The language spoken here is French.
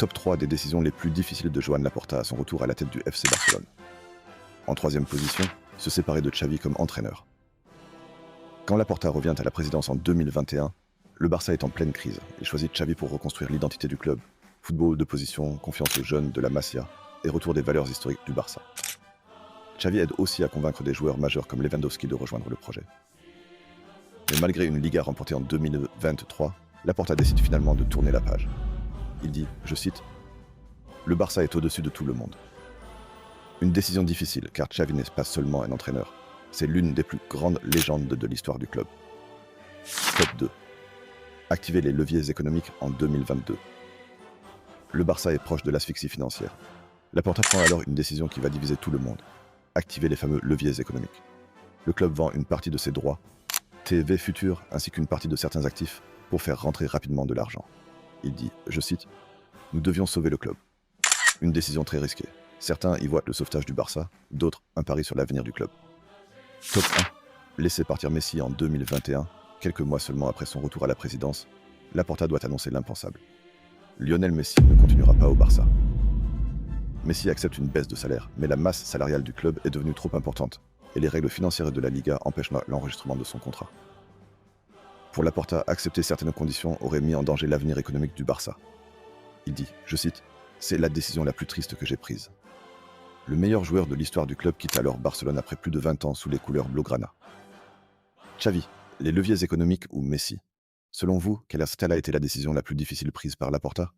Top 3 des décisions les plus difficiles de Joan Laporta à son retour à la tête du FC Barcelone. En troisième position, se séparer de Xavi comme entraîneur. Quand Laporta revient à la présidence en 2021, le Barça est en pleine crise et choisit Xavi pour reconstruire l'identité du club, football de position, confiance aux jeunes, de la Masia et retour des valeurs historiques du Barça. Xavi aide aussi à convaincre des joueurs majeurs comme Lewandowski de rejoindre le projet. Mais malgré une Liga remportée en 2023, Laporta décide finalement de tourner la page. Il dit, je cite, « Le Barça est au-dessus de tout le monde ». Une décision difficile car Xavi n'est pas seulement un entraîneur, c'est l'une des plus grandes légendes de l'histoire du club. Top 2. Activer les leviers économiques en 2022. Le Barça est proche de l'asphyxie financière. Laporta prend alors une décision qui va diviser tout le monde. Activer les fameux leviers économiques. Le club vend une partie de ses droits, TV futurs ainsi qu'une partie de certains actifs pour faire rentrer rapidement de l'argent. Il dit, je cite, « Nous devions sauver le club ». Une décision très risquée. Certains y voient le sauvetage du Barça, d'autres un pari sur l'avenir du club. Top 1. Laisser partir Messi en 2021, quelques mois seulement après son retour à la présidence, Laporta doit annoncer l'impensable. Lionel Messi ne continuera pas au Barça. Messi accepte une baisse de salaire, mais la masse salariale du club est devenue trop importante et les règles financières de la Liga empêchent l'enregistrement de son contrat. Pour Laporta, accepter certaines conditions aurait mis en danger l'avenir économique du Barça. Il dit, je cite, « C'est la décision la plus triste que j'ai prise ». Le meilleur joueur de l'histoire du club quitte alors Barcelone après plus de 20 ans sous les couleurs blaugrana. Xavi, les leviers économiques ou Messi? Selon vous, quelle a été la décision la plus difficile prise par Laporta?